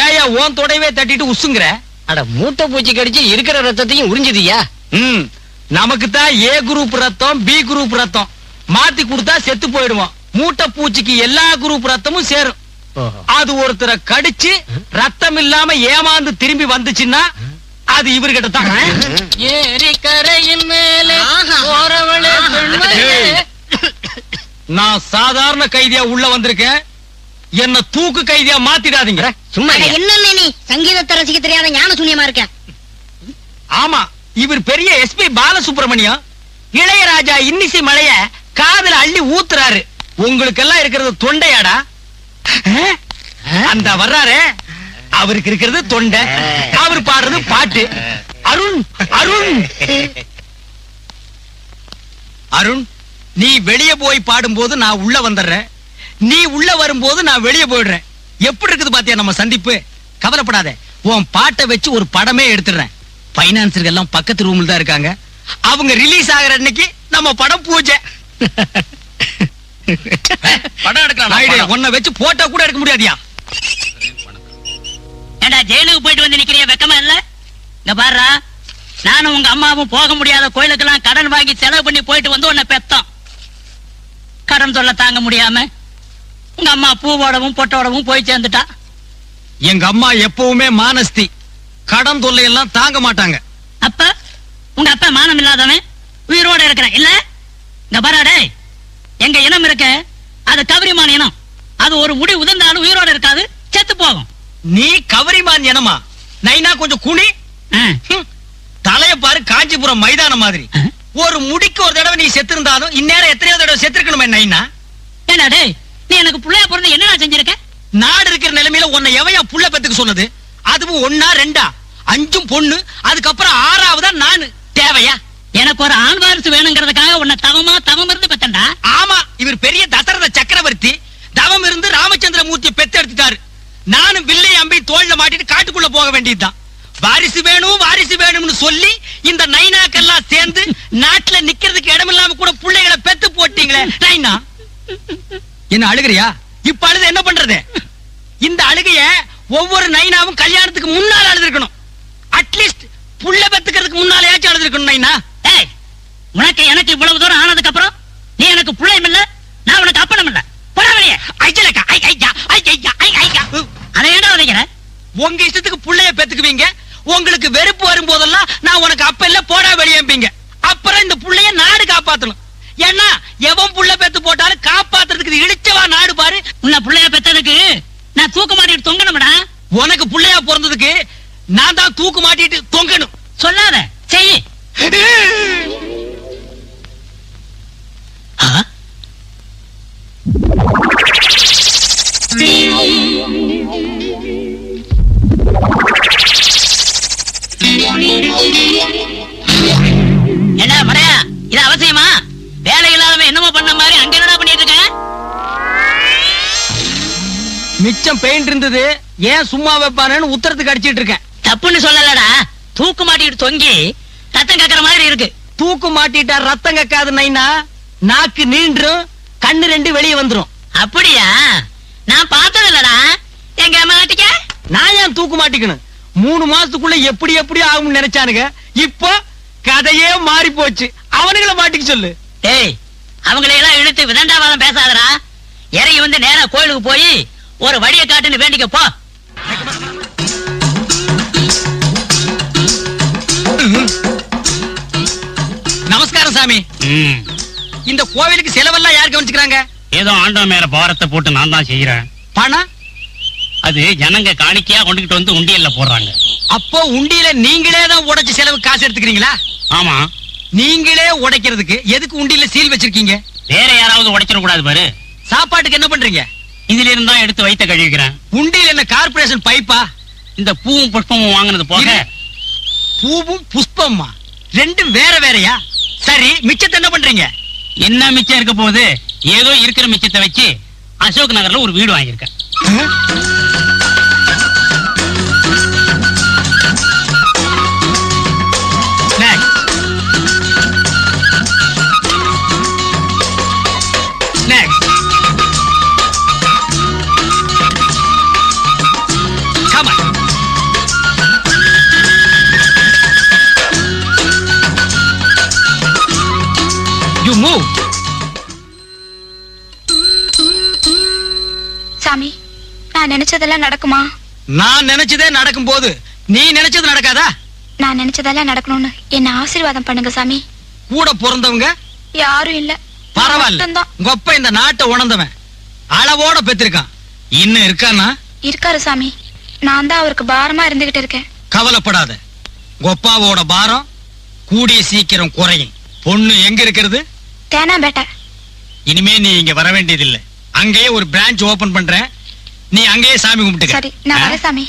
ஏயா ஓன் தொடையவே தட்டிட்டு உசுங்குற? அட மூட்டை பூச்சி கடிச்சு இருக்கிற ரத்தத்தையும் உறிஞ்சுதியா? நமக்கு தான் ஏ குரூப் ரத்தம், பி குரூப் ரத்தம். மாத்தி கொடுத்தா செத்து போயிடுவோம். மூட்டை பூச்சிக்கு எல்லா குரூப் ரத்தமும் சேரும். அது ஒருத்தரை கடிச்சு ரத்தம் இல்லாம ஏமாந்து திரும்பி வந்துச்சுன்னா அது இவர்கிட்ட தான். ஏரிக்கரையின் மேலே நான் சாதாரண கைதியா உள்ள வந்திருக்கேன். என்ன தூக்கு கைதியா மாத்திடாதீங்க. சும்மா என்ன நீ சங்கீதத்தை ரசிக்க தெரியாத ஞான சூன்யமா இருக்க? ஆமா, இவர் பெரிய எஸ்பி பாலசுப்ரமணியம். இளையராஜா இன்னிசை மழைய காதுல அள்ளி ஊத்துறாரு. உங்களுக்கு எல்லாம் இருக்கிறது தொண்டையாடா. அந்த வர்றாரு, அவருக்கு இருக்கிறது தொண்டை, அவர் பாடுறது பாட்டு. அருண் அருண் அருண், நீ வெளியே போய் பாடும்போது நான் உள்ள வந்துடுறேன். நீ உள்ள வரும்போது நான் வெளியே போயிடுறேன். எப்படி இருக்குது பாத்தியா நம்ம சந்திப்பு? கவலைப்படாத, உன் பாட்டை வச்சு ஒரு படமே எடுத்துடுறேன். பைனான்சர்கள் எல்லாம் பக்கத்து ரூம்ல தான் இருக்காங்க. அவங்க ரிலீஸ் ஆகிற அன்னைக்கு நம்ம படம் பூஜை. படம் எடுக்கலாம். உன்னை வச்சு போட்டோ கூட எடுக்க முடியாதியா? ஏண்டா ஜெயிலுக்கு போயிட்டு வந்து நிக்கிறிய, வெக்கமா இல்ல? இங்க பாருடா, நானும் உங்க அம்மாவும் போக முடியாத கோயிலுக்கெல்லாம் கடன் வாங்கி செலவு பண்ணி போயிட்டு வந்து உன்னை பெத்தோம். கடன் சொல்ல தாங்க முடியாம உங்க அம்மா பூவோடவும் பொட்டோடவும் போய் சேர்ந்துட்டா. எங்க அம்மா எப்பவுமே மானஸ்தி, கடன் தொல்லை எல்லாம் தாங்க மாட்டாங்க. அப்ப உங்க அப்பா மானம் இல்லாதவன் உயிரோட இருக்கிற இல்ல? இங்க பாராடே, எங்க இனம் இருக்க அது கவரிமான் இனம். அது ஒரு முடி உதிர்ந்தாலும் உயிரோட இருக்காது, செத்து போகும். நீ கவரிமான் இனமா? நைனா கொஞ்சம் குனி. தலைய பாரு, காஞ்சிபுரம் மைதானம் மாதிரி. ஒரு முடிக்கு ஒரு தடவை நீ செத்து இருந்தாலும் இந்நேரம் எத்தனையோ தடவை செத்துருக்கணுமே நைனா. என்னடே, நீ எனக்கு புள்ளையா பிறந்து என்ன செஞ்சிருக்க? நாடு இருக்கிற நிலைமையில உன்னை எவையா புள்ள பெத்துக்கு சொன்னது? அதுவும் 1 2 5 பொண்ணு, அதுக்கப்புறம் 6வதா நானு. தேவையா? எனக்கு ஒரு ஆண் வாரிசு வேணுங்கிறதுக்காக உன்னை தவம் இருந்து பெத்தண்டா. ஆமா, இவர் பெரிய தசரத சக்கரவர்த்தி. தவம் இருந்து ராமச்சந்திர மூர்த்தியை பெத்து எடுத்துட்டாரு. நானும் வில்லை அம்பி தோல்ல மாட்டிட்டு காட்டுக்குள்ள போக வேண்டியதுதான். வாரிசு வேணும் வாரிசு வேணும்னு சொல்லி இந்த நைனாக்கெல்லாம் சேர்ந்து நாட்டுல நிக்கிறதுக்கு இடமில்லாம கூட பிள்ளைகளை பெத்து போட்டீங்களே நைனா. என்ன அழுகிறியா? இப்ப அழுது என்ன பண்றது? இந்த அழுகைய ஒவ்வொரு நைனாவும் கல்யாணத்துக்கு முன்னால அழுதுருக்கணும். அட்லீஸ்ட் புள்ள பெத்துக்கிறதுக்கு முன்னாலேயாச்சும் அழுதுருக்கணும் நைனா. உனக்கு எனக்கு இவ்வளவு தூரம் ஆனதுக்கு அப்புறம் நீ எனக்கு பிள்ளையும் இல்ல, நான் உனக்கு அப்பனும் இல்ல. போடாமலையே அதை ஏடா உதைக்கிற? உங்க இஷ்டத்துக்கு புள்ளைய பெத்துக்குவீங்க. உங்களுக்கு வெறுப்பு வரும்போதெல்லாம் நான் உனக்கு அப்ப இல்ல போடா வெளியேம்பீங்க. அப்புறம் இந்த புள்ளைய நாடு காப்பாத்தணும். ஏன்னா எவன் புள்ள பெத்து போட்டாலும் காப்பாத்துறதுக்கு இடிச்சவா நாடு பாரு. உன்னை புள்ளைய பெத்ததுக்கு நான் தூக்கு மாட்டிட்டு தொங்கணும்டா. உனக்கு புள்ளையா பிறந்ததுக்கு நான் தான் தூக்கு மாட்டிட்டு தொங்கணும். சொல்லாத, செய். என்ன மடையா, இது அவசியமா? வேலை இல்லாதவன் என்னமோ பண்ண மாதிரி அங்க என்னடா பண்ணிட்டு இருக்க? மிச்சம் பெயிண்ட் இருந்தது, ஏன் சும்மா வைப்பானு உத்தரத்துக்கு அடிச்சிட்டு இருக்கேன். தப்புன்னு சொல்லலடா, தூக்கு மாட்டிட்டு தொங்கி ரத்தம் கக்கிற மாதிரி இருக்கு. தூக்கு மாட்டிட்டா ரத்தம் கக்காது நைனா. நாக்கு நீண்டும், கண்ணு 2 வெளியே வந்துரும். அப்படியா? நான் பார்த்தது இல்லடா. எங்க மாட்டிக்க? நான் ஏன் தூக்கு மாட்டிக்கணும்? 3 மாசத்துக்குள்ள எப்படி எப்படி ஆகும்னு நினைச்சானுங்க. இப்போ கதையே மாறி போச்சு. அவனுங்களை மாட்டிக்க சொல்லு. டேய், அவங்களையெல்லாம் இழுத்து விதண்டாவாதம் பேசாதடா. இறங்கி வந்து நேரா கோயிலுக்கு போய் ஒரு வழியை காட்டுன்னு வேண்டிக்க போ. நமஸ்காரம் சாமி. இந்த கோவிலுக்கு செலவெல்லாம் யார் கவனிச்சுக்கிறாங்க? ஏதோ ஆண்டவன் மேல பாரத்தை போட்டு நான் தான் செய்யறேன். பணம் அது ஜனங்க காணிக்கையா கொண்டுகிட்டு வந்து உண்டியல்ல போடுறாங்க. அப்போ உண்டியில நீங்களே தான் உடைச்சு செலவு காசு எடுத்துக்கிறீங்களா? ஆமா. நீங்களே உடைக்கிறதுக்கு எதுக்கு உண்டியில சீல் வச்சிருக்கீங்க? வேற யாராவது உடைச்சிட கூடாது பாரு. சாப்பாட்டுக்கு என்ன பண்றீங்க? இதுல இருந்தா எடுத்து வைத்த கழுவிக்கிறேன். உண்டியில என்ன கார்பரேஷன் பைப்பா? இந்த பூவும் புஷ்பமும் வாங்கினது போக. பூவும் புஷ்பமா 2 வேற வேறயா? சரி, மிச்சத்தை என்ன பண்றீங்க? என்ன மிச்சம் இருக்க போகுது? ஏதோ இருக்கிற மிச்சத்தை வச்சு அசோக் நகர்ல ஒரு வீடு வாங்கியிருக்கேன். நினைச்சதெல்லாம் நடக்குமா? நான் நினைச்சதே நடக்கும் போது நீ நினைச்சது நடக்காதா? நான் நினைச்சதெல்லாம் நடக்கணும்னு என்ன ஆசீர்வாதம் பண்ணுங்க சாமி. கூட பிறந்தவங்க யாரும் இல்ல. பரவாயில்ல. கொப்ப இந்த நாட்டை உணர்ந்தவன் அளவோட பெற்றிருக்கான். இன்னும் இருக்கானா? இருக்காரு சாமி. நான் தான் அவருக்கு பாரமா இருந்துகிட்டு இருக்கேன். கவலைப்படாத, கொப்பாவோட பாரம் கூடிய சீக்கிரம் குறையும். பொண்ணு எங்க இருக்கிறது? தேனாம்பேட்டை. இனிமே நீ இங்க வர வேண்டியதில்லை. அங்கேயே ஒரு பிரான்ச் ஓபன் பண்றேன். நீ அங்கேயே சாமி கும்பிட்டு. சரி, நான் வரேன் சாமி.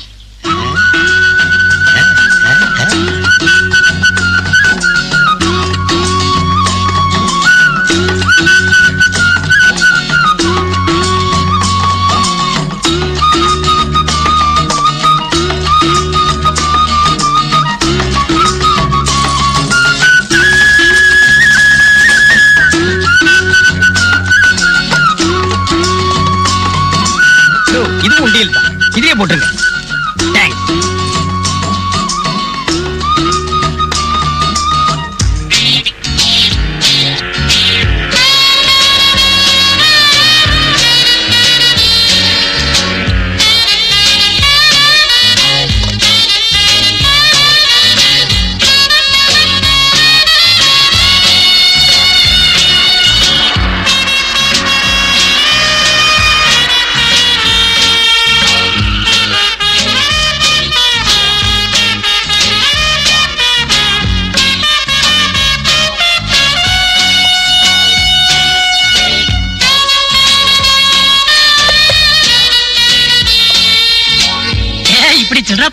இது உண்டியல் தான், இதையே போட்டுருங்க. தேங்க்ஸ்.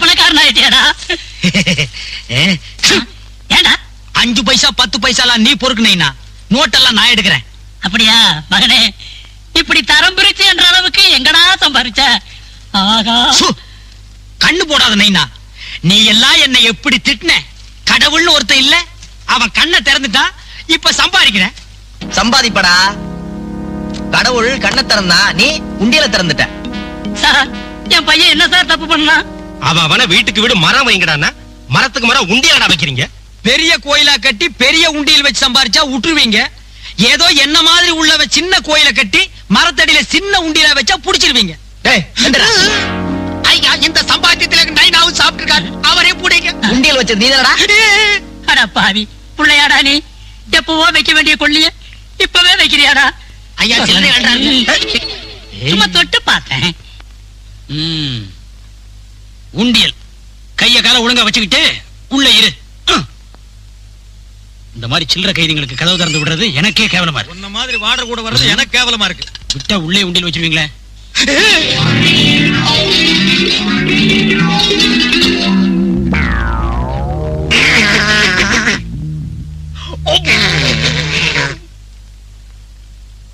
பணக்காரன் ஆயிட்டியாடா? ஏண்டா 5 பைசா 10 பைசாலாம் நீ பொறுக்குனீனா நோட்டெல்லாம் நான் எடுக்கிறேன். அப்படியா மகனே? இப்படி தரம் பிரிச்சு என்ற அளவுக்கு எங்கடா சம்பாரிச்ச? ஆகா, கண்ணு போடாத நைனா. நீ எல்லாம் என்ன எப்படி திட்டின? கடவுள்னு ஒருத்தன் இல்ல, அவன் கண்ணை திறந்துட்டான். இப்ப சம்பாதிக்கிறேன். சம்பாதிப்படா. கடவுள் கண்ணை திறந்தா, நீ உண்டியல திறந்துட்ட. சார், என் பையன் என்ன சார் தப்பு பண்ணா? அவன வீட்டுக்கு வீடு மரம் வைங்கடான்னா மரத்துக்கு மரம் உண்டியலடா வைக்கிறீங்க. பெரிய கோயிலா கட்டி பெரிய உண்டியல் வச்சு சம்பாரிச்சா விட்டுருவீங்க. ஏதோ என்ன மாதிரி உள்ளவ சின்ன கோயில கட்டி மரத்தடியில சின்ன உண்டியல வச்சா புடிச்சிருவீங்க. ஐயா, இந்த சம்பாத்தியத்துல நைனாவும் சாப்பிட்டுருக்காரு, அவரே புடிங்க. உண்டியல் வச்சது நீதானடா? அட பாவி புள்ளையாடா நீ. எப்பவோ வைக்க வேண்டிய கொள்ளிய இப்பவே வைக்கிறியாடா? ஐயா சில்லறை வேண்டாம், சும்மா தொட்டு பார்த்தேன். உண்டியல் கைய கால ஒழுங்கா வச்சுக்கிட்டு உள்ள இரு. இந்த மாதிரி சில்லற கைதிகளுக்கு கதவு திறந்து விடுறது எனக்கே கேவலமா இருக்கு. உன்ன மாதிரி வாடர் கூட வர்றது எனக்கு கேவலமா இருக்கு. விட்டா உள்ளே உண்டியல் வச்சிருவீங்களே.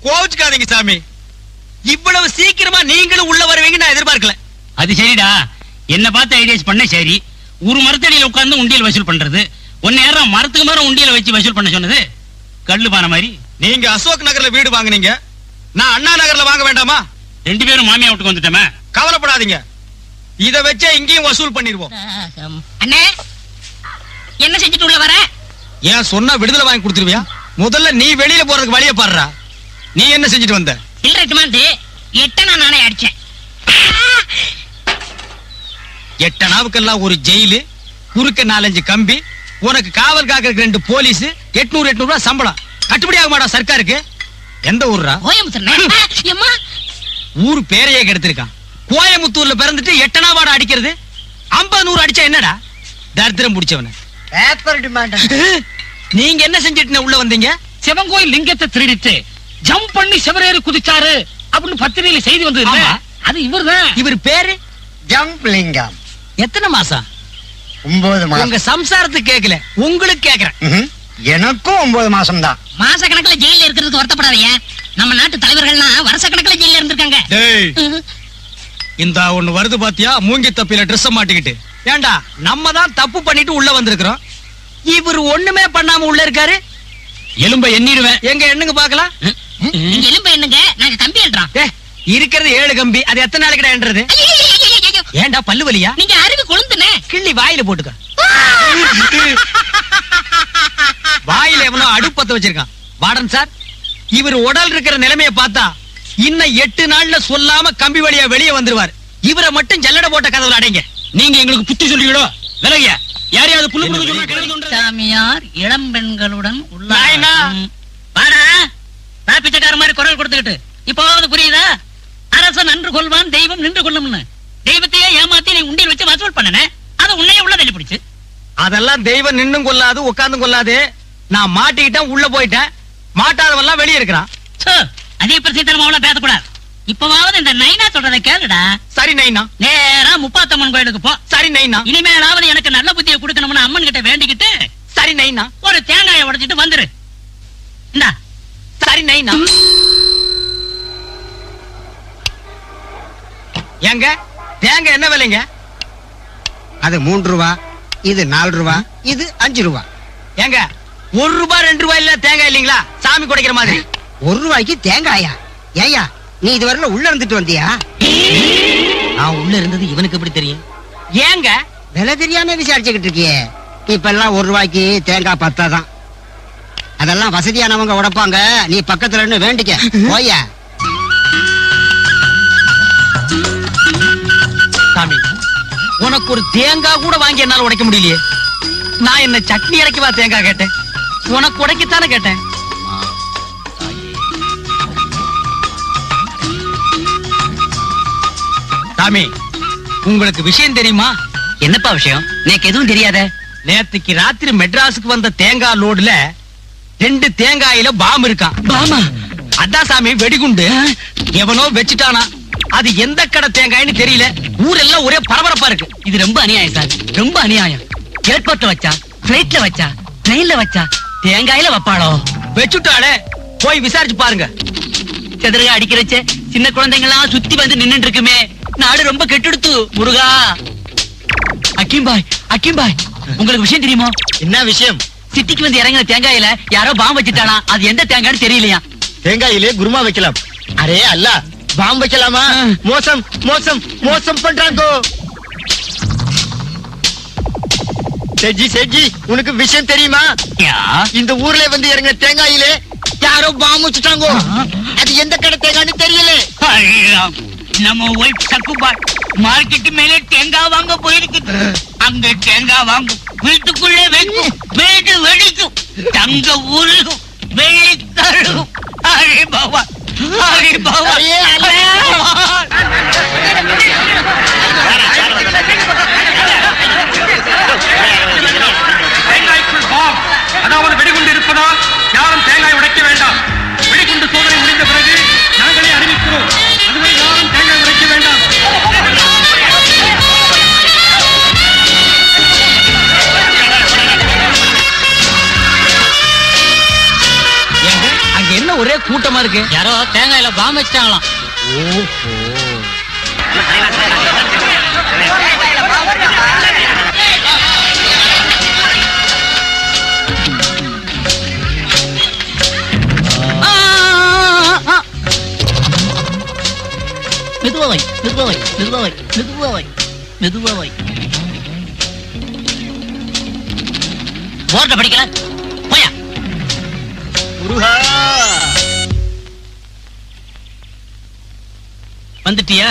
கோவிச்சுக்காதீங்க சாமி, இவ்வளவு சீக்கிரமா நீங்களும் உள்ள வருவீங்க நான் எதிர்பார்க்கல. அது சரிடா, என்ன பார்த்து ஐடியாஸ் பண்ண சரி. ஒரு மரத்தடியில உட்கார்ந்து உண்டியல் வசூல் பண்றது, ஒன்னு நேரம் மரத்துக்கு மரம் உண்டியல வச்சு வசூல் பண்ண சொன்னது கல்லு பான மாதிரி. நீங்க அசோக் நகர்ல வீடு வாங்குனீங்க, நான் அண்ணா நகர்ல வாங்க வேண்டாமா? 2 பேரும் மாமியா வீட்டுக்கு வந்துட்டோமே. கவலைப்படாதீங்க, இத வச்சே இங்கேயும் வசூல் பண்ணிடுவோம். அண்ணே, என்ன செஞ்சுட்டு உள்ள வர? ஏன் சொன்னா விடுதலை வாங்கி கொடுத்துருவியா? முதல்ல நீ வெளியில போறதுக்கு வழிய பாடுறா. நீ என்ன செஞ்சுட்டு வந்த? சில்லறை டிமாண்ட் 8 நானே அடிச்சேன். 8 நாவுக்கெல்லாம் ஒரு ஜெயிலு, குறுக்க 4-5 கம்பி, உனக்கு காவல் காக்கிறதுக்கு 2 போலீஸ், 800 ரூபாய் சம்பளம். கட்டுப்படி ஆக மாட்டா சர்க்காருக்கு? எந்த ஊர்ரா? கோயம்புத்தூர். ஊரு பேரையே கெடுத்திருக்கான். கோயம்புத்தூர்ல பிறந்துட்டு 8 நாவாட அடிக்கிறது? 50-100 அடிச்சா என்னடா? தரித்திரம் பிடிச்சவன. Paper demand. நீங்க என்ன செஞ்சிட்டு உள்ள வந்தீங்க? சிவன் கோயில் லிங்கத்தை திருடிட்டு ஜம்ப் பண்ணி சிவரேறி குதிச்சாரு அப்படின்னு பத்திரிகையில செய்தி வந்தது இல்ல? அது இவர்தான். இவர் பேரு ஜம்ப் லிங்கம். எத்தனை மாசம்? 9 மாசம். உங்க சம்சாரத்துக்கு கேக்கல, உங்களுக்கு கேக்குறேன். எனக்கும் 9 மாசம் தான். மாச கணக்குல ஜெயில இருக்கிறதுக்கு வருத்தப்படாதீங்க. நம்ம நாட்டு தலைவர்கள்லாம் வருஷ கணக்குல ஜெயில இருந்திருக்காங்க. இந்த ஒண்ணு வருது பாத்தியா, மூங்கி தப்பில ட்ரெஸ் மாட்டிக்கிட்டு. ஏண்டா, நம்ம தான் தப்பு பண்ணிட்டு உள்ள வந்திருக்கிறோம், இவர் ஒண்ணுமே பண்ணாம உள்ள இருக்காரு. எலும்ப எண்ணிடுவேன். எங்க எண்ணுங்க பாக்கலாம். நீங்க எலும்பு எண்ணுங்க, நாங்க கம்பி எழுறோம். இருக்கிறது 7 கம்பி, அது எத்தனை நாளைக்கு என்றது? ஏண்டா பல்லு வலியா? நீங்க அறிவு கொழுந்துனே கிள்ளி வாயில போட்டுக்க. வாயில எவனோ அடுப்பத்த வச்சிருக்கான். வார்டன் சார், இவர் உடல் இருக்கிற நிலைமையை பார்த்தா இன்னும் 8 நாள்ல சொல்லாம கம்பி வழியா வெளியே வந்துருவார். இவரை மட்டும் ஜல்லட போட்ட கதவுல அடைங்க. நீங்க எங்களுக்கு புத்தி சொல்றீங்களோ? விலகிய யாரையாவது புல்லு புல்லு சொன்னா கிழவி தோன்ற சாமியார் இளம் பெண்களுடன் நாயனா. வாடா நான் பிச்சைக்கார மாதிரி குரல் கொடுத்துக்கிட்டு இப்போவாவது புரியுதா? அரசன் நன்று கொள்வான், தெய்வம் நின்று கொள்ளும்னு. தெய்வத்தையே ஏமாத்தி நீ உண்டியல் வச்சு வசூல் பண்ணன, அது உன்னையே உள்ள தள்ளி பிடிச்சு. அதெல்லாம் தெய்வம் நின்னும் கொள்ளாது உட்கார்ந்து கொள்ளாது. நான் மாட்டிக்கிட்டேன், உள்ள போயிட்டேன். மாட்டாதவெல்லாம் வெளியே இருக்கிறான். அதே பிரசித்தனமா பேசக்கூடாது. இப்பவாவது இந்த நைனா சொல்றதை கேளுடா. சரி நைனா. நேரா முப்பாத்தம்மன் கோயிலுக்கு போ. சரி நைனா. இனிமேலாவது எனக்கு நல்ல புத்தியை கொடுக்கணும்னு அம்மன் கிட்ட வேண்டிக்கிட்டு சரி நைனா. ஒரு தேங்காயை உடைச்சிட்டு வந்துரு. இந்தா. சரி நைனா. ஏங்க தேங்காய் என்ன விலைங்க? அது 3 ரூபா, இது 4 ரூபா, இது 5 ரூபா. ஏங்க 1 ரூபாய் 2 ரூபாய் இல்ல தேங்காய் இல்லீங்களா? சாமி குடைக்கிற மாதிரி. 1 ரூபாய்க்கு தேங்காயா? ஏயா நீ இதுவரையில உள்ள இருந்துட்டு வந்தியா? நான் உள்ள இருந்தது இவனுக்கு எப்படி தெரியும்? ஏங்க விலை தெரியாம விசாரிச்சுக்கிட்டு இருக்கியே. இப்ப எல்லாம் 1 ரூபாய்க்கு தேங்காய் பத்தாதான். அதெல்லாம் வசதியானவங்க உடைப்பாங்க. நீ பக்கத்துல இருந்து வேண்டிக்க போயா. சாமி உனக்கு ஒரு தேங்காய் கூட வாங்கி என்னால உடைக்க முடியலையே. நான் என்ன சட்னி இறக்கிவா தேங்காய் கேட்டேன்? உனக்கு உடைக்கத்தானே கேட்டேன். சாமி உங்களுக்கு விஷயம் தெரியுமா? என்னப்பா விஷயம்? எனக்கு எதுவும் தெரியாத. நேத்துக்கு ராத்திரி மெட்ராஸுக்கு வந்த தேங்காய் லோடுல 2 தேங்காயில பாம் இருக்கான். பாமா? அதான் சாமி வெடிகுண்டு. எவனோ வச்சுட்டானா. அது எந்த கடை தேங்காய்னு தெரியல. ஊரெல்லாம் ஒரே பரபரப்பா இருக்கு. இது ரொம்ப அநியாயம் சார், ரொம்ப அநியாயம். ஏர்போர்ட்ல வச்சா, பிளைட்ல வச்சா, ட்ரெயின்ல வச்சா, தேங்காயில வைப்பாளோ? வச்சுட்டாளே, போய் விசாரிச்சு பாருங்க. செதறக அடிக்கிறச்ச சின்ன குழந்தைங்க எல்லாம் சுத்தி வந்து நின்னுட்டு இருக்குமே. நாடு ரொம்ப கெட்டுடுத்து முருகா. அக்கிம்பாய், அக்கிம்பாய், உங்களுக்கு விஷயம் தெரியுமா? என்ன விஷயம்? சிட்டிக்கு வந்து இறங்கின தேங்காயில யாரோ பாம்பு வச்சுட்டானா. அது எந்த தேங்காய்னு தெரியலையா? தேங்காயிலே குருமா வைக்கலாம். அரே அல்ல, பாம் வைக்கலாமா? மோசம் மோசம் மோசம் பண்றாங்கோ. சேஜி சேஜி உனக்கு விஷயம் தெரியுமா? இந்த ஊர்ல வந்து இறங்கின தேங்காயிலே யாரோ பாம் வச்சுட்டாங்கோ. அது எந்த கடை தேங்காய்னு தெரியல. நம்ம ஒய்ஃப் சக்குபாய் மார்க்கெட் மேலே தேங்காய் வாங்க போயிருக்கு. அங்க தேங்காய் வாங்கும், வீட்டுக்குள்ளே வைக்கும், வீடு வெடிக்கும், தங்க ஊருக்கும், வெள்ளி தரும். அரே பாபா, அரே பாபா. தேங்காய்க்குள் பாம், அதாவது வெடிகுண்டு இருப்பதால் யாரும் தேங்காய் உடைக்க வேண்டாம். வெடிகுண்டு சோதனை முடிந்த பிறகு நாங்களே அறிவிக்கிறோம். அதுவரை யாரும் தேங்காய் உடைக்க வேண்டாம். ஏங்க அங்க என்ன ஒரே கூட்டமா இருக்கு? யாரோ தேங்காயில பாம்பு வச்சுட்டாங்களாம். மெதுவாவை, மெதுவாவை, மெதுவாவை, மெதுவாவை, மெதுவாவை. போர்ட படிக்கல போயா. வந்துட்டியா?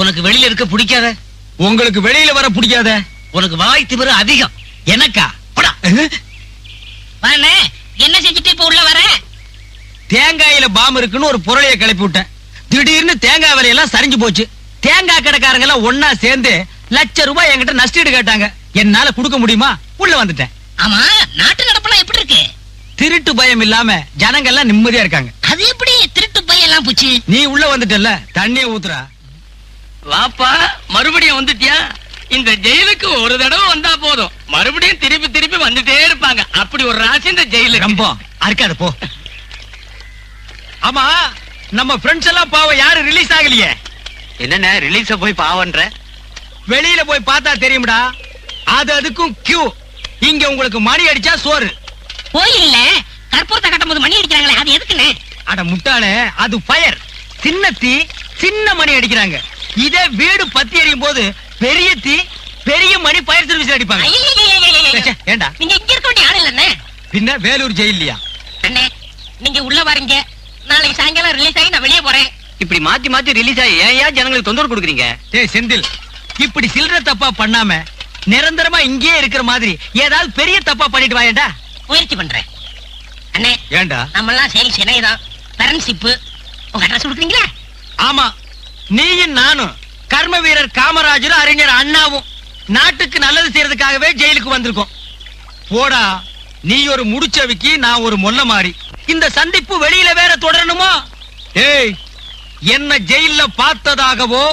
உனக்கு வெளியில இருக்க பிடிக்காத? உங்களுக்கு வெளியில வர பிடிக்காத? உனக்கு வாய் திமிரு அதிகம். எனக்கா? போடா. என்ன செஞ்சுட்டு இப்ப உள்ள வர? தேங்காயில பாம் இருக்குன்னு ஒரு பொருளைய கிளப்பி விட்டேன். திடீர்னு தேங்காய் விலையெல்லாம் சரிஞ்சு போச்சு. தேங்காய் கடைக்காரங்க எல்லாம் ஒன்னா சேர்ந்து ₹1,00,000 என்கிட்ட நஷ்டீடு கேட்டாங்க. என்னால கொடுக்க முடியுமா? உள்ள வந்துட்டேன். ஆமா, நாட்டு நடப்பெல்லாம் எப்படி இருக்கு? திருட்டு பயம் இல்லாம ஜனங்க எல்லாம் நிம்மதியா இருக்காங்க. அது எப்படி திருட்டு பையன் எல்லாம் போச்சு? நீ உள்ள வந்துட்டல்ல, தண்ணிய ஊத்துறா. வாப்பா, மறுபடியும் வந்துட்டியா? இந்த ஜெயிலுக்கு ஒரு தடவை வந்தா போதும், மறுபடியும் திருப்பி திருப்பி வந்துட்டே இருப்பாங்க. அப்படி ஒரு ராசி இந்த ஜெயிலு. ரொம்ப அறுக்காத போ. ஆமா, நம்ம ஃப்ரெண்ட்ஸ் எல்லாம் பாவம் யாரும் ரிலீஸ் ஆகலையே. என்னென்ன ரிலீஸ போய் பாவன்ற? வெளியில போய் பார்த்தா தெரியும்டா. அதுக்கும் கியூ. இங்க உங்களுக்கு மணி அடிச்சா சோறு. கோயில்ல கற்பூரத்தை கட்டும் போது மணி அடிக்கிறாங்களே, அது எதுக்குன்னு? அட முட்டாளே, அது ஃபயர். சின்ன தீ சின்ன மணி அடிக்கிறாங்க. இதே வீடு பத்தி எரியும் போது பெரிய தீ பெரிய மணி ஃபயர் சர்வீஸ் அடிப்பாங்க. ஏண்டா நீங்க இங்க இருக்க வேண்டிய ஆள் இல்ல. பின்ன வேலூர் ஜெயிலியா? அண்ணே, நீங்க உள்ள வரீங்க. நாளைக்கு சாயங்காலம் ரிலீஸ் ஆகி நான் வெளியே போறேன். இப்படி மாத்தி மாத்தி ரிலீஸ் ஆகி ஏன் ஜனங்களுக்கு தொந்தரவு கொடுக்குறீங்க? டேய் செந்தில், இப்படி சில்லற தப்பா பண்ணாம நிரந்தரமா இங்கேயே இருக்கிற மாதிரி ஏதாவது பெரிய தப்பா பண்ணிட்டு வாயேண்டா. முயற்சி பண்றேன் அண்ணே. ஏண்டா? நம்ம எல்லாம் சேல்ஸ் இணையதான் ஃப்ரெண்ட்ஷிப். உங்க அட்ரஸ் கொடுக்குறீங்களா? ஆமா, நீயும் நானும் கர்ம வீரர் காமராஜரும் அறிஞர் அண்ணாவும் நாட்டுக்கு நல்லது செய்யறதுக்காகவே ஜெயிலுக்கு வந்திருக்கோம். போடா, நீ ஒரு முடிச்சவிக்கி, நான் ஒரு மொல்ல மாறி. இந்த சந்திப்பு வெளியில வேற தொடரணுமா? ஏய், என்ன ஜெயில பார்த்ததாகவோ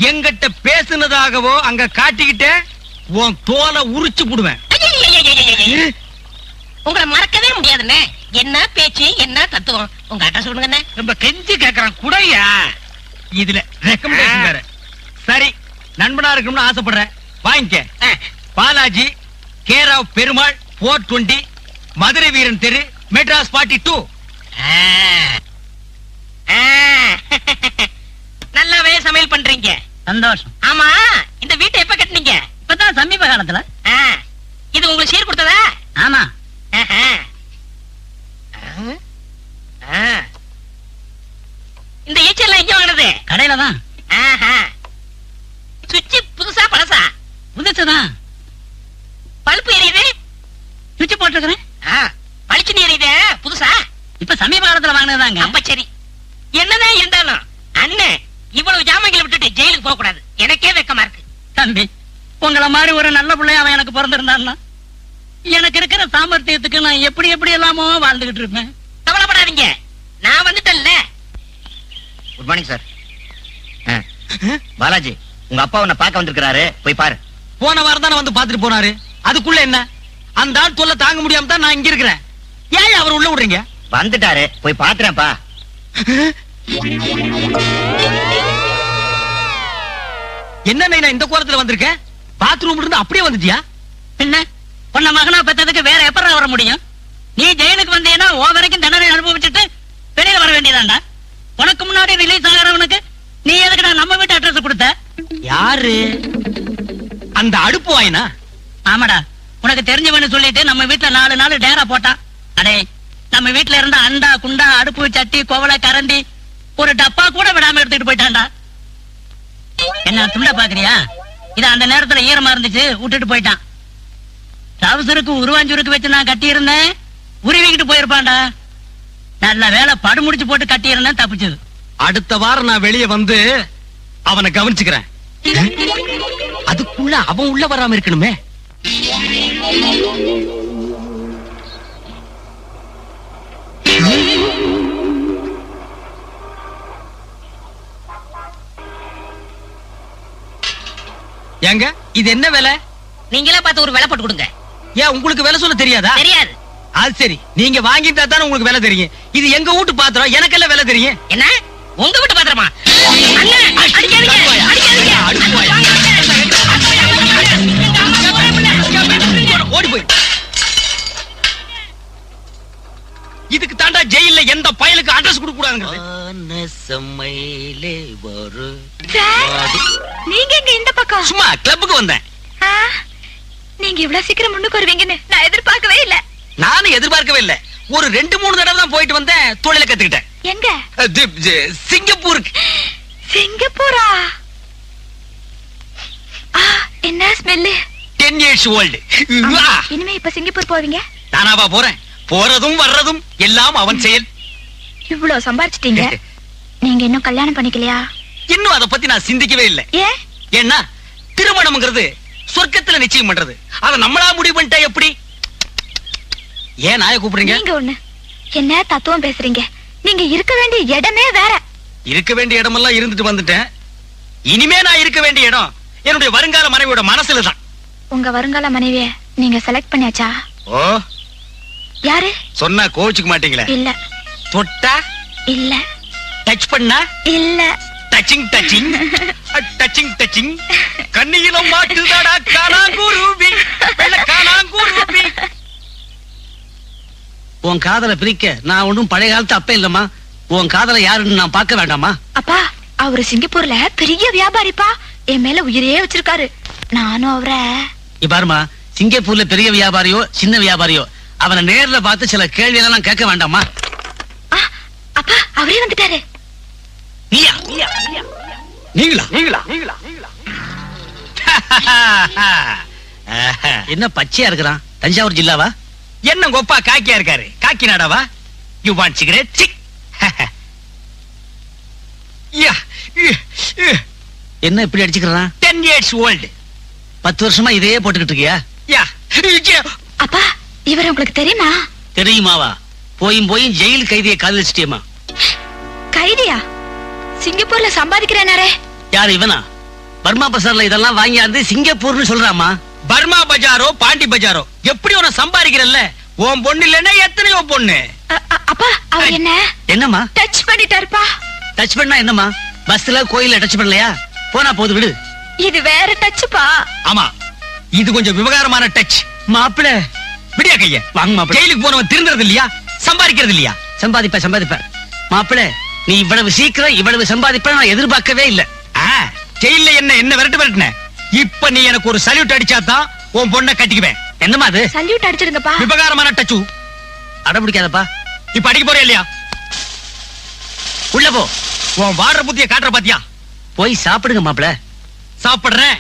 எங்கிட்ட பேசுனதாகவோ அங்க காட்டிக்கிட்டே உன் தோலை உரிச்சு புடுவேன். உங்களை மறக்கவே முடியாதுண்ணே. என்ன பேச்சு, என்ன தத்துவம். உங்க அட்ரஸ் சொல்லுங்க. ரொம்ப கெஞ்சி கேக்குறான் குடையா. இதுல ரெக்கமெண்டேஷன் வேற. சரி, நண்பனா இருக்கணும்னு ஆசைப்படுறேன், வாங்கிக்க. பாலாஜி, கேர் ஆஃப் பெருமாள், 420, மதுரை வீரன் தெரு, மெட்ராஸ் 42. நல்லாவே சமையல் பண்றீங்க. சந்தோஷம். ஆமா, இந்த வீட்டை எப்ப கட்டினீங்க? இப்பதான் சமீப காலத்துல. இது உங்களுக்கு சீர் கொடுத்ததா? ஆமா. இந்த ஏச்செல்லாம் எங்க வாங்கினது? கடையில தான். சுவிட்ச் புதுசா பழசா? புதுசுதான். பல்பு எரியுது? சுவிட்ச் போட்டுருக்கிறேன். பளிச்சுன்னு எரியுது புதுசா? இப்ப சமீப காலத்துல வாங்கினதாங்க. அப்ப சரி. என்னதான் இருந்தாலும் அண்ணன் இவ்வளவு ஜாமங்களை விட்டுட்டு ஜெயிலுக்கு போக கூடாது. எனக்கே வெக்கமா இருக்கு. தம்பி, உங்கள மாதிரி ஒரு நல்ல பிள்ளைய அவன் எனக்கு பிறந்திருந்தான்னா எனக்கு இருக்கிற சாமர்த்தியத்துக்கு நான் எப்படி எப்படி எல்லாமோ வாழ்ந்துகிட்டு இருப்பேன். கவலைப்படாதீங்க, நான் வந்துட்டேன்ல. Good morning sir. பாலாஜி, உங்க அப்பா உன்னை பார்க்க வந்திருக்கிறாரு, போய் பாரு. போன வாரம் தானே வந்து பாத்துட்டு போனாரு. அதுக்குள்ள என்ன? அந்த ஆள் தொல்லை தாங்க முடியாம தான் நான் இங்க இருக்கிறேன். ஏன் அவர் உள்ள விடுறீங்க? வந்துட்டாரு, போய் பாத்துறேன்ப்பா. என்ன நான் இந்த கோலத்துல வந்திருக்கேன்? பாத்ரூம்ல இருந்து அப்படியே வந்துட்டியா? என்ன உன்ன மகனா பெற்றதுக்கு வேற எப்பறம் வர முடியும்? நீ ஜெயிலுக்கு வந்தீங்கன்னா ஓ வரைக்கும் தண்டனை அனுபவிச்சுட்டு வெளியில வர வேண்டியதாண்டா. உனக்கு முன்னாடி ரிலீஸ் ஆகிறவனுக்கு நீ எதுக்குடா நம்ம வீட்டு அட்ரஸ் கொடுத்த? யாரு அந்த அடுப்பு வாயினா? ஆமாடா, உனக்கு தெரிஞ்சவன்னு சொல்லிட்டு நம்ம வீட்டுல 4 நாள் டேரா போட்டான். அடே, நம்ம வீட்டுல இருந்த அண்டா குண்டா அடுப்பு சட்டி கோவலை கரண்டி ஒரு டப்பா கூட விடாம எடுத்துட்டு போயிட்டான்டா. என்ன துண்ட பாக்குறியா? இது அந்த நேரத்துல ஈரமா இருந்துச்சு, விட்டுட்டு போயிட்டான். டவுசருக்கு உருவாஞ்சூருக்கு வச்சு நான் கட்டி இருந்தேன், உருவிக்கிட்டு போயிருப்பான்டா. நல்ல வேலை படு முடிச்சு போட்டு கட்டி இருந்தேன், தப்பிச்சது. அடுத்த வாரம் நான் வெளியே வந்து அவனை கவனிச்சுக்கிறேன். அதுக்குள்ள அவன் உள்ள வராம இருக்கணுமே. ஏங்க, இது என்ன வேலை? நீங்களே பார்த்து ஒரு வேலை போட்டு கொடுங்க. ஏன் உங்களுக்கு வேலை சொல்ல தெரியாதா? தெரியாது. அது சரி, நீங்க வாங்கிட்டா தானே உங்களுக்கு வேலை தெரியும். இது எங்க வீட்டு பாத்திரம், எனக்கெல்லாம் வேலை தெரியும். என்ன உங்க வீட்டு பாத்திரமா? ஓடி போய். இதுக்கு தாண்டா ஜெயில எந்த பயலுக்கு அட்ரஸ் கொடுக்க கூடாதுங்க. நீங்க எங்க இந்த பக்கம்? சும்மா கிளப்புக்கு வந்தேன். நீங்க இவ்வளவு சீக்கிரம் முன்னுக்கு வருவீங்கன்னு நான் எதிர்பார்க்கவே இல்ல. நானும் எதிர்பார்க்கவே இல்ல. ஒரு 2-3 தடவை தான் போயிட்டு வந்தேன், தொழில கத்துக்கிட்டேன். எங்க? சிங்கப்பூருக்கு. சிங்கப்பூரா? என்ன ஸ்மெல்லு? 10 years old. இனிமே இப்ப சிங்கப்பூர் போவீங்க? நானாவா போறேன்? போறதும் வர்றதும் எல்லாம் அவன் செயல். இவ்வளவு சம்பாரிச்சிட்டீங்க, நீங்க இன்னும் கல்யாணம் பண்ணிக்கலையா? இன்னும் அத பத்தி நான் சிந்திக்கவே இல்லை. ஏன்னா திருமணம்ங்கிறது சொர்க்கத்துல நிச்சயம் பண்றது. அத நம்மளா முடிவு பண்ணிட்டா எப்படி? ஏன் நாய கூப்பிடுறீங்க? நீங்க ஒண்ணு என்ன தத்துவம் பேசுறீங்க? நீங்க இருக்க வேண்டிய இடமே வேற. இருக்க வேண்டிய இடமெல்லாம் இருந்துட்டு வந்துட்டேன். இனிமே நான் இருக்க வேண்டிய இடம் என்னுடைய வருங்கால மனைவியோட மனசுல தான். உங்க வருங்கால மனைவிய நீங்க செலக்ட் பண்ணியாச்சா? ஓ, யாரு? சொன்னா கோவிச்சுக்க மாட்டீங்களே? இல்ல. தொட்டா? இல்ல. டச் பண்ணா? இல்ல. டச்சிங் டச்சிங் டச்சிங் டச்சிங் கண்ணியில மாட்டுதாடா காணாங்குருவி, வெள்ள காணாங்குருவி. உன் காதலை பிரிக்க நான் ஒன்றும் பழைய காலத்து அப்ப இல்லம்மா. உன் காதலை யாருன்னு நான் பார்க்க வேண்டாமா? அப்பா, அவரு சிங்கப்பூர்ல பெரிய வியாபாரிப்பா. என் மேல உயிரே வச்சிருக்காரு. நானும் அவரை பாருமா, சிங்கப்பூர்ல பெரிய வியாபாரியோ சின்ன வியாபாரியோ அவனை நேர்ல பார்த்து சில கேள்வி எல்லாம் கேட்க வேண்டாமா? அப்பா, அவரே வந்துட்டாரு. நீங்களா என்ன பச்சையா இருக்கிறான்? தஞ்சாவூர் ஜில்லாவா? என்ன கொப்பா காக்கியா இருக்காரு? காக்கி நாடாவா? You want cigarette? என்ன இப்படி அடிச்சுக்கிறான்? 10 years old. 10 வருஷமா இதையே போட்டுக்கிட்டு இருக்கியா? அப்பா இவர் உங்களுக்கு தெரியுமா? தெரியுமாவா? போயும் ஜெயில் கைதியை காதலிச்சிட்டியம்மா. கைதியா? சிங்கப்பூர்ல சம்பாதிக்கிறேனாரே. யாரு இவனா? பர்மா பசார்ல இதெல்லாம் வாங்கியாந்து சிங்கப்பூர்னு சொல்றாமா. பர்மா பஜாரோ பாண்டி பஜாரோ எப்படி உன சம்பாதிக்கிறல்ல? உன் பொண்ணு இல்லன்னா எத்தனையோ பொண்ணு. அப்பா அவர் என்னம்மா டச் பண்ணிட்டாருப்பா. டச் பண்ணா என்னம்மா? பஸ்ல கோயில டச் பண்ணலையா? போனா போது விடு. இது வேற டச்பா. ஆமா இது கொஞ்சம் விவகாரமான டச். மாப்பிள விடியா கைய வாங்க மாப்பிள. ஜெயிலுக்கு போனவன் திருந்துறது இல்லையா? சம்பாதிக்கிறது இல்லையா? சம்பாதிப்ப மாப்பிள. நீ இவ்வளவு சீக்கிரம் இவ்வளவு சம்பாதிப்ப நான் எதிர்பார்க்கவே இல்ல. ஜெயில என்ன விரட்டுன? இப்ப நீ எனக்கு ஒரு சல்யூட் அடிச்சாதான் உன் பொண்ணை கட்டிக்குவேன். என்னமா அது? சல்யூட் அடிச்சிருங்கப்பா. விவகாரமான டச்சு. அடம்பிடிக்காதப்பா. இப்ப அடிக்க போறியா இல்லையா? உள்ள போ. உன் வாடுற புத்திய காட்டுற பாத்தியா? போய் சாப்பிடுங்க மாப்பிள. சாப்பிடுறேன்.